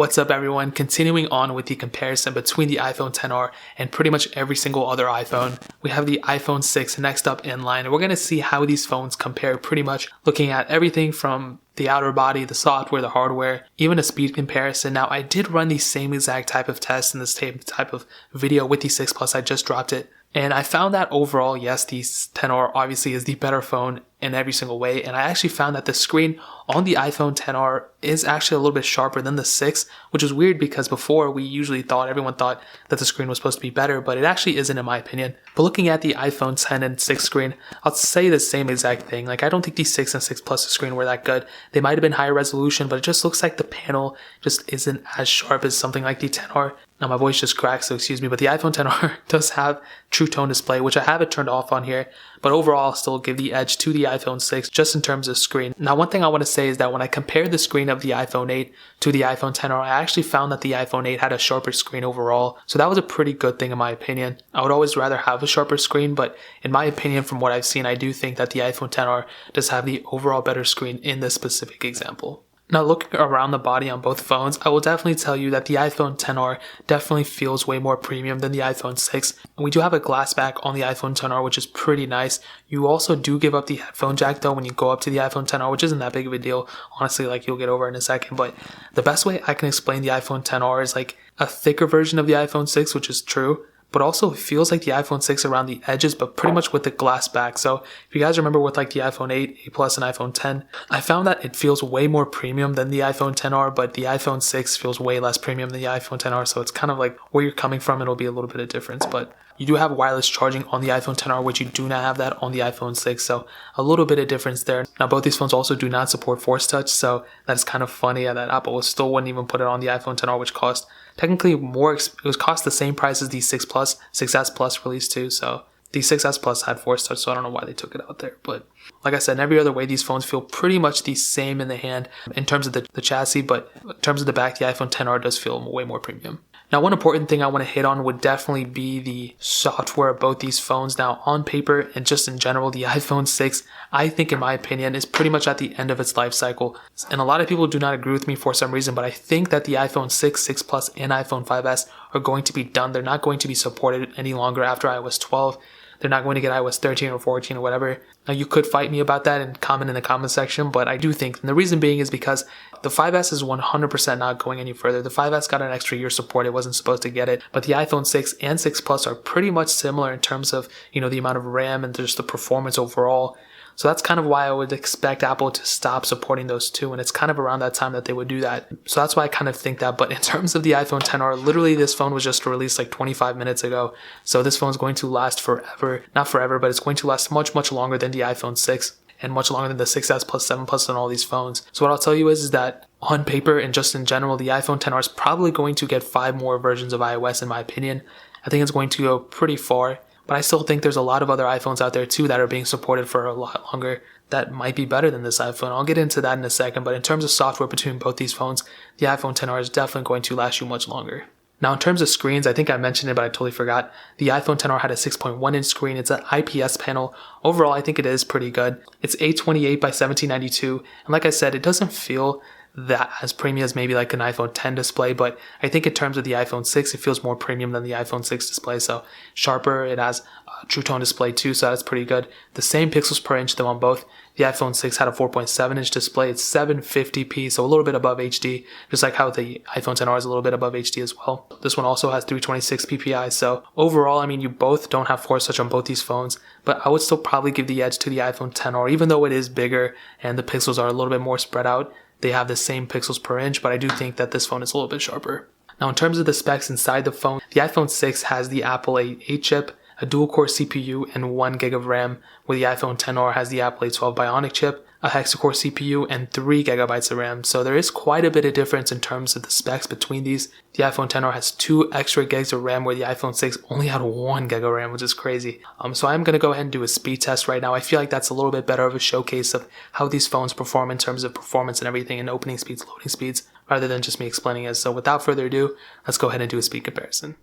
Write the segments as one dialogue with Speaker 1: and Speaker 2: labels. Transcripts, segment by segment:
Speaker 1: What's up everyone? Continuing on with the comparison between the iPhone XR and pretty much every single other iPhone. We have the iPhone 6 next up in line, and we're going to see how these phones compare, pretty much looking at everything from the outer body, the software, the hardware, even a speed comparison. Now, I did run the same exact type of test in the same type of video with the 6 Plus. I just dropped it. And I found that overall, yes, the XR obviously is the better phone in every single way. And I actually found that the screen on the iPhone XR is actually a little bit sharper than the 6, which is weird because before everyone thought that the screen was supposed to be better, but it actually isn't in my opinion. But looking at the iPhone X and 6 screen, I'll say the same exact thing. Like, I don't think the 6 and 6 Plus screen were that good. They might have been higher resolution, but it just looks like the panel just isn't as sharp as something like the XR. Now my voice just cracked, so excuse me, but the iPhone XR does have True Tone display, which I have it turned off on here, but overall I'll still give the edge to the iPhone 6 just in terms of screen. Now one thing I want to say is that when I compared the screen of the iPhone 8 to the iPhone XR, I actually found that the iPhone 8 had a sharper screen overall, so that was a pretty good thing in my opinion. I would always rather have a sharper screen, but in my opinion, from what I've seen, I do think that the iPhone XR does have the overall better screen in this specific example. Now looking around the body on both phones, I will definitely tell you that the iPhone XR definitely feels way more premium than the iPhone 6. We do have a glass back on the iPhone XR, which is pretty nice. You also do give up the headphone jack though when you go up to the iPhone XR, which isn't that big of a deal. Honestly, like, you'll get over in a second, but the best way I can explain the iPhone XR is like a thicker version of the iPhone 6, which is true. But also it feels like the iPhone 6 around the edges, but pretty much with the glass back. So if you guys remember with like the iPhone 8, 8 Plus, and iPhone 10, I found that it feels way more premium than the iPhone XR, but the iPhone 6 feels way less premium than the iPhone XR. So it's kind of like where you're coming from, it'll be a little bit of difference. But you do have wireless charging on the iPhone XR, which you do not have that on the iPhone 6. So a little bit of difference there. Now both these phones also do not support Force Touch, so that's kind of funny that Apple still wouldn't even put it on the iPhone XR, which cost technically more. It was cost the same price as the 6 Plus, 6S Plus released too. So the 6S Plus had Force Touch, so I don't know why they took it out there. But like I said, in every other way, these phones feel pretty much the same in the hand in terms of the chassis, but in terms of the back, the iPhone XR does feel way more premium. Now, one important thing I want to hit on would definitely be the software of both these phones. Now, on paper and just in general, the iPhone 6, I think in my opinion, is pretty much at the end of its life cycle. And a lot of people do not agree with me for some reason, but I think that the iPhone 6, 6 Plus, and iPhone 5S are going to be done. They're not going to be supported any longer after iOS 12. They're not going to get iOS 13 or 14 or whatever. Now, you could fight me about that and comment in the comment section, but I do think, and the reason being is because the 5S is 100% not going any further. The 5S got an extra year support. It wasn't supposed to get it, but the iPhone 6 and 6 Plus are pretty much similar in terms of, the amount of RAM and just the performance overall. So that's kind of why I would expect Apple to stop supporting those two, and it's kind of around that time that they would do that. So that's why I kind of think that. But in terms of the iPhone XR, literally this phone was just released like 25 minutes ago. So this phone is going to last forever. Not forever, but it's going to last much, much longer than the iPhone 6 and much longer than the 6S Plus, 7 Plus, and all these phones. So what I'll tell you is that on paper and just in general, the iPhone XR is probably going to get 5 more versions of iOS in my opinion. I think it's going to go pretty far. But I still think there's a lot of other iPhones out there too that are being supported for a lot longer that might be better than this iPhone. I'll get into that in a second, but in terms of software between both these phones, the iPhone XR is definitely going to last you much longer. Now, in terms of screens, I think I mentioned it, but I totally forgot. The iPhone XR had a 6.1 inch screen. It's an IPS panel. Overall, I think it is pretty good. It's 828 by 1792, and like I said, it doesn't feel that as premium as maybe like an iPhone X display, but I think in terms of the iPhone 6, it feels more premium than the iPhone 6 display. So sharper, it has a True Tone display too, so that's pretty good. The same pixels per inch though on both. The iPhone 6 had a 4.7 inch display. It's 750p, so a little bit above HD, just like how the iPhone XR is a little bit above HD as well. This one also has 326 ppi, so overall, I mean, you both don't have Force Touch on both these phones, but I would still probably give the edge to the iPhone XR, even though it is bigger and the pixels are a little bit more spread out. They have the same pixels per inch, but I do think that this phone is a little bit sharper. Now, in terms of the specs inside the phone, the iPhone 6 has the Apple A8 chip, a dual-core CPU, and 1 gig of RAM, where the iPhone XR has the Apple A12 Bionic chip, a hexa-core CPU, and 3 gigabytes of RAM. So there is quite a bit of difference in terms of the specs between these. The iPhone XR has 2 extra gigs of RAM, where the iPhone 6 only had 1 gig of RAM, which is crazy. So I'm going to go ahead and do a speed test right now. I feel like that's a little bit better of a showcase of how these phones perform in terms of performance and everything, and opening speeds, loading speeds, rather than just me explaining it. So without further ado, let's go ahead and do a speed comparison.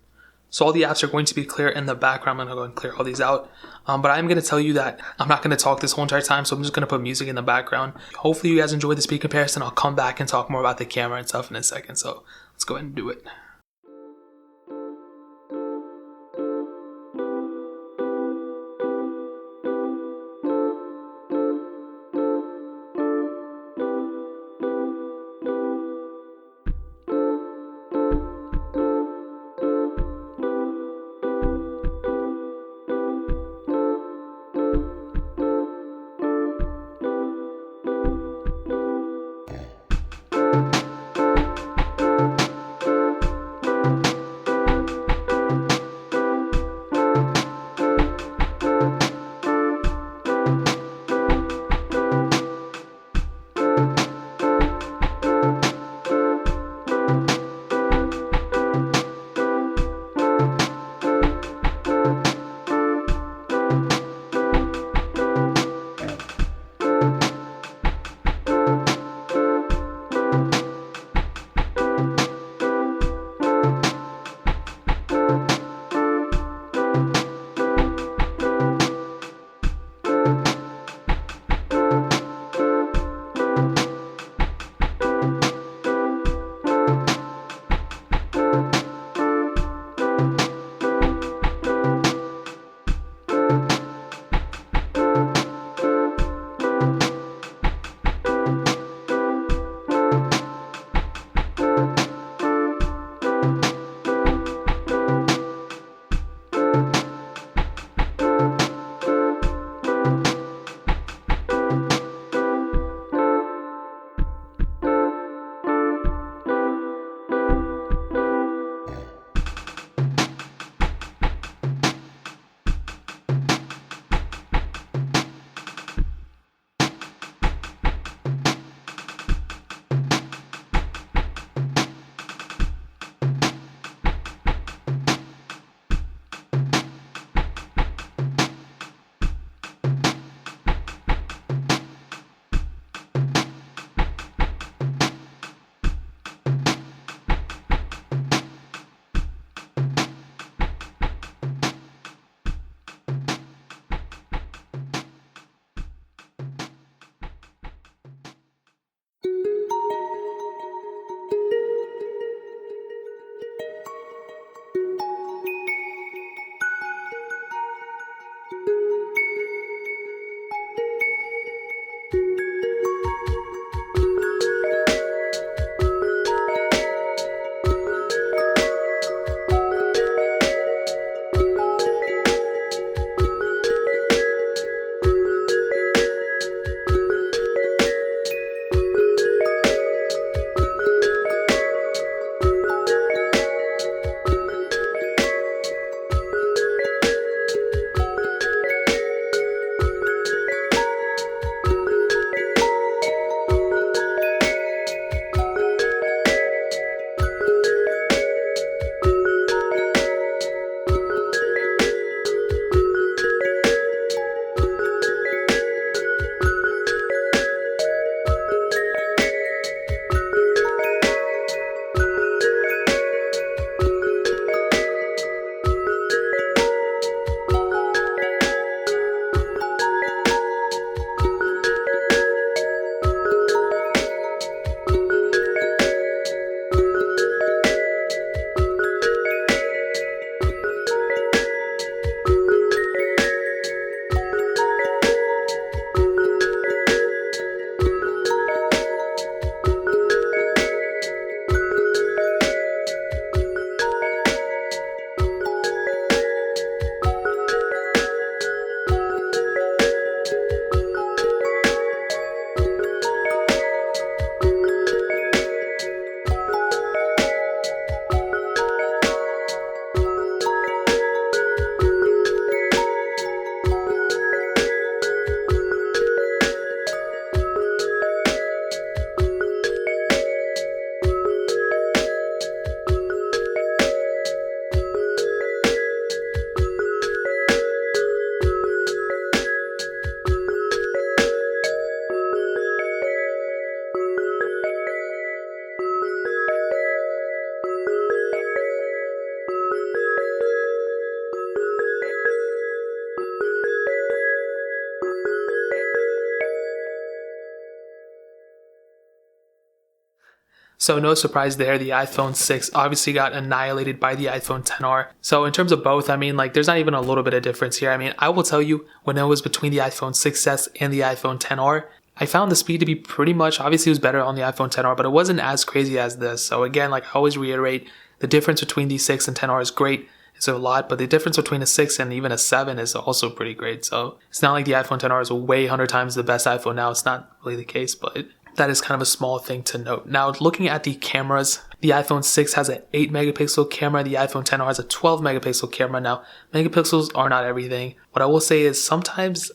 Speaker 1: So all the apps are going to be clear in the background. I'm going to go and clear all these out. But I'm going to tell you that I'm not going to talk this whole entire time, so I'm just going to put music in the background. Hopefully you guys enjoyed the speed comparison. I'll come back and talk more about the camera and stuff in a second. So let's go ahead and do it. So no surprise there, the iPhone 6 obviously got annihilated by the iPhone XR. So in terms of both, I mean, like, there's not even a little bit of difference here. I mean, I will tell you, when it was between the iPhone 6s and the iPhone XR, I found the speed to be pretty much, obviously it was better on the iPhone XR, but it wasn't as crazy as this. So again, like I always reiterate, the difference between the 6 and XR is great. It's a lot, but the difference between a 6 and even a 7 is also pretty great. So it's not like the iPhone XR is way 100 times the best iPhone now. It's not really the case, but that is kind of a small thing to note. Now, looking at the cameras, the iPhone 6 has an 8 megapixel camera. The iPhone XR has a 12 megapixel camera. Now, megapixels are not everything. What I will say is sometimes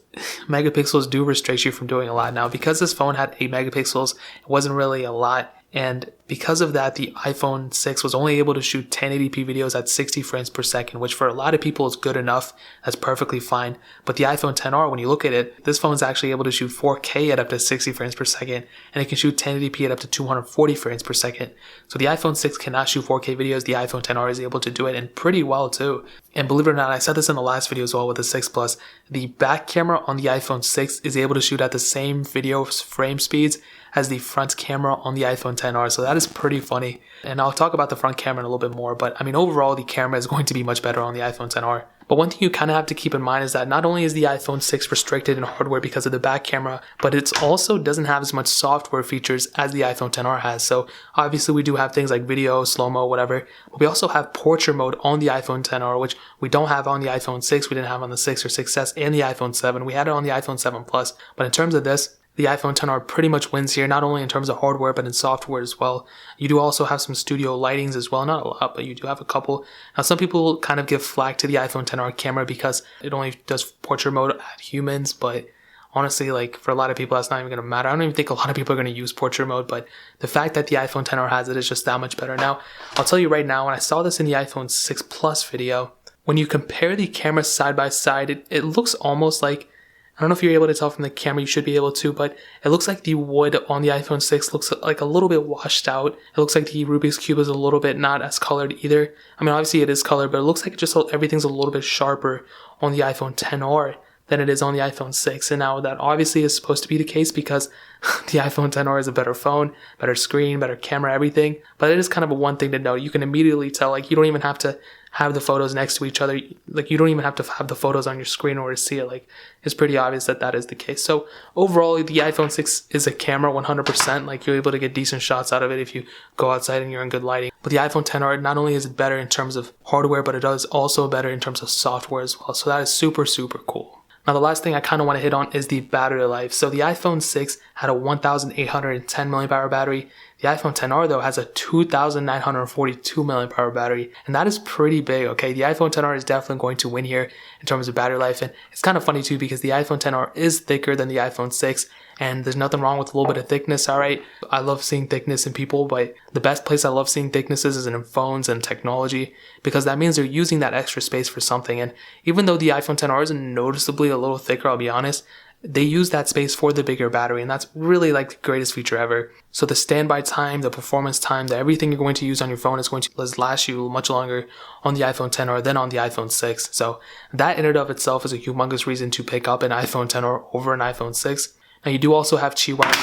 Speaker 1: megapixels do restrict you from doing a lot. Now, because this phone had 8 megapixels, it wasn't really a lot. And because of that, the iPhone 6 was only able to shoot 1080p videos at 60 frames per second, which for a lot of people is good enough. That's perfectly fine. But the iPhone XR, when you look at it, this phone is actually able to shoot 4K at up to 60 frames per second, and it can shoot 1080p at up to 240 frames per second. So the iPhone 6 cannot shoot 4K videos. The iPhone XR is able to do it, and pretty well too. And believe it or not, I said this in the last video as well with the 6 Plus, the back camera on the iPhone 6 is able to shoot at the same video frame speeds as the front camera on the iPhone XR. So that is pretty funny. And I'll talk about the front camera in a little bit more, but I mean, overall, the camera is going to be much better on the iPhone XR. But one thing you kind of have to keep in mind is that not only is the iPhone 6 restricted in hardware because of the back camera, but it also doesn't have as much software features as the iPhone XR has. So obviously we do have things like video, slow-mo, whatever. But we also have portrait mode on the iPhone XR, which we don't have on the iPhone 6. We didn't have on the 6 or 6S and the iPhone 7. We had it on the iPhone 7 Plus. But in terms of this, the iPhone XR pretty much wins here, not only in terms of hardware, but in software as well. You do also have some studio lightings as well, not a lot, but you do have a couple. Now, some people kind of give flack to the iPhone XR camera because it only does portrait mode at humans, but honestly, like, for a lot of people, that's not even going to matter. I don't even think a lot of people are going to use portrait mode, but the fact that the iPhone XR has it is just that much better. Now, I'll tell you right now, when I saw this in the iPhone 6 Plus video, when you compare the cameras side by side, it looks almost like, I don't know if you're able to tell from the camera, you should be able to, but it looks like the wood on the iPhone 6 looks like a little bit washed out. It looks like the Rubik's Cube is a little bit not as colored either. I mean, obviously it is colored, but it looks like everything's a little bit sharper on the iPhone XR than it is on the iPhone 6. And now that obviously is supposed to be the case because the iPhone XR is a better phone, better screen, better camera, everything. But it is kind of a one thing to note. You can immediately tell, like, you don't even have to have the photos next to each other. Like, you don't even have to have the photos on your screen in order to see it. Like, it's pretty obvious that that is the case. So overall, the iPhone 6 is a camera 100%. Like, you're able to get decent shots out of it if you go outside and you're in good lighting. But the iPhone XR, not only is it better in terms of hardware, but it is also better in terms of software as well. So that is super, super cool. Now, the last thing I kind of want to hit on is the battery life. So the iPhone 6 had a 1,810 milliamp battery. The iPhone XR, though, has a 2,942 milliamp battery, and that is pretty big, okay? The iPhone XR is definitely going to win here in terms of battery life, and it's kind of funny, too, because the iPhone XR is thicker than the iPhone 6, and there's nothing wrong with a little bit of thickness, all right? I love seeing thickness in people, but the best place I love seeing thicknesses is in phones and technology, because that means they're using that extra space for something, and even though the iPhone XR is noticeably a little thicker, I'll be honest, they use that space for the bigger battery, and that's really like the greatest feature ever. So the standby time, the performance time, everything you're going to use on your phone is going to last you much longer on the iPhone XR than on the iPhone 6. So that in and of itself is a humongous reason to pick up an iPhone XR over an iPhone 6. Now, you do also have Qi wireless.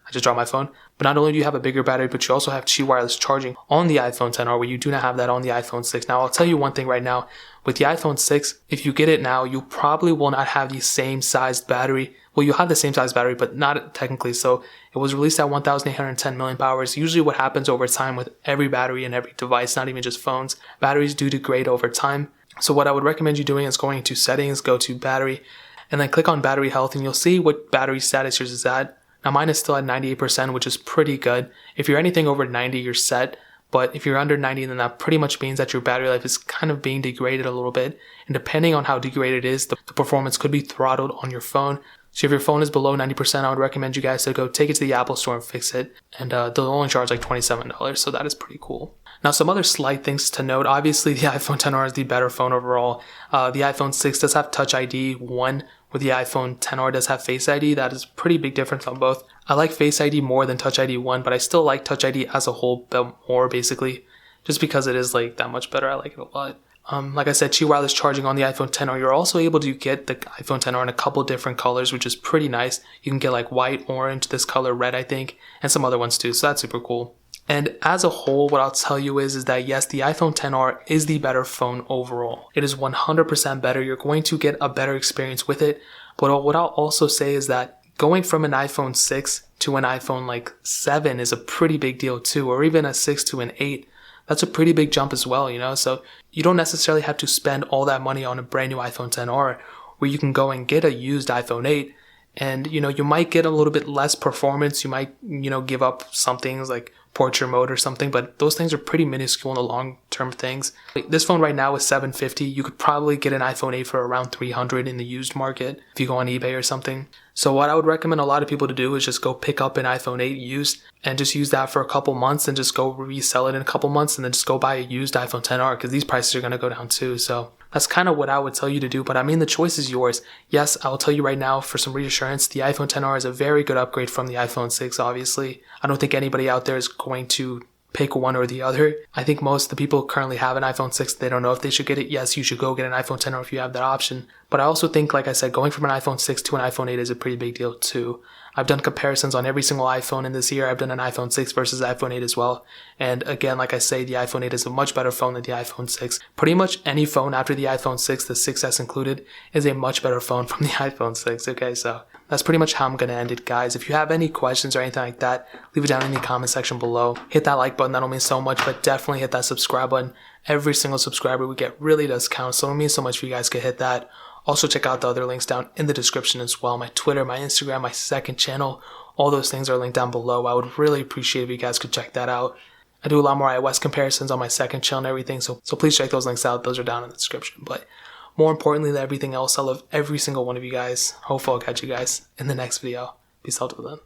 Speaker 1: I just dropped my phone. But not only do you have a bigger battery, but you also have Qi wireless charging on the iPhone XR, where you do not have that on the iPhone 6. Now, I'll tell you one thing right now. With the iPhone 6, if you get it now, you probably will not have the same sized battery. Well, you'll have the same size battery, but not technically. So it was released at 1,810 milliamp hours. Usually what happens over time with every battery and every device, not even just phones, batteries do degrade over time. So what I would recommend you doing is going into settings, go to battery, and then click on battery health, and you'll see what battery status yours is at. Now, mine is still at 98%, which is pretty good. If you're anything over 90, you're set. But if you're under 90, then that pretty much means that your battery life is kind of being degraded a little bit. And depending on how degraded it is, the performance could be throttled on your phone. So if your phone is below 90%, I would recommend you guys to go take it to the Apple Store and fix it. And they'll only charge like $27, so that is pretty cool. Now, some other slight things to note. Obviously, the iPhone XR is the better phone overall. The iPhone 6 does have Touch ID 1, where the iPhone XR does have Face ID. That is a pretty big difference on both. I like Face ID more than Touch ID 1, but I still like Touch ID as a whole bit more, basically, just because it is like that much better. I like it a lot. Like I said, Qi wireless charging on the iPhone XR. You're also able to get the iPhone XR in a couple different colors, which is pretty nice. You can get like white, orange, this color, red, I think, and some other ones too. So that's super cool. And as a whole, what I'll tell you is that yes, the iPhone XR is the better phone overall. It is 100% better. You're going to get a better experience with it. But what I'll also say is that going from an iPhone 6 to an iPhone like 7 is a pretty big deal too, or even a 6 to an 8. That's a pretty big jump as well, you know? So you don't necessarily have to spend all that money on a brand new iPhone XR, where you can go and get a used iPhone 8. And, you know, you might get a little bit less performance. You might, you know, give up some things like portrait mode or something, but those things are pretty minuscule in the long-term things. This phone right now is $750. You could probably get an iPhone 8 for around $300 in the used market if you go on eBay or something. So what I would recommend a lot of people to do is just go pick up an iPhone 8 used and just use that for a couple months and just go resell it in a couple months and then just go buy a used iPhone XR because these prices are going to go down too. So that's kind of what I would tell you to do, but I mean, the choice is yours. Yes, I will tell you right now for some reassurance, the iPhone XR is a very good upgrade from the iPhone 6, obviously. I don't think anybody out there is going to pick one or the other. I think most of the people who currently have an iPhone 6, they don't know if they should get it. Yes, you should go get an iPhone XR if you have that option. But I also think, like I said, going from an iPhone 6 to an iPhone 8 is a pretty big deal too. I've done comparisons on every single iPhone in this year. I've done an iPhone 6 versus iPhone 8 as well. And again, like I say, the iPhone 8 is a much better phone than the iPhone 6. Pretty much any phone after the iPhone 6, the 6S included, is a much better phone from the iPhone 6. Okay, so that's pretty much how I'm going to end it, guys. If you have any questions or anything like that, leave it down in the comment section below. Hit that like button, that'll mean so much, but definitely hit that subscribe button. Every single subscriber we get really does count, so it'll mean so much if you guys could hit that. Also, check out the other links down in the description as well. My Twitter, my Instagram, my second channel, all those things are linked down below. I would really appreciate if you guys could check that out. I do a lot more iOS comparisons on my second channel and everything, so please check those links out. Those are down in the description. But more importantly than everything else, I love every single one of you guys. Hopefully I'll catch you guys in the next video. Peace out till then.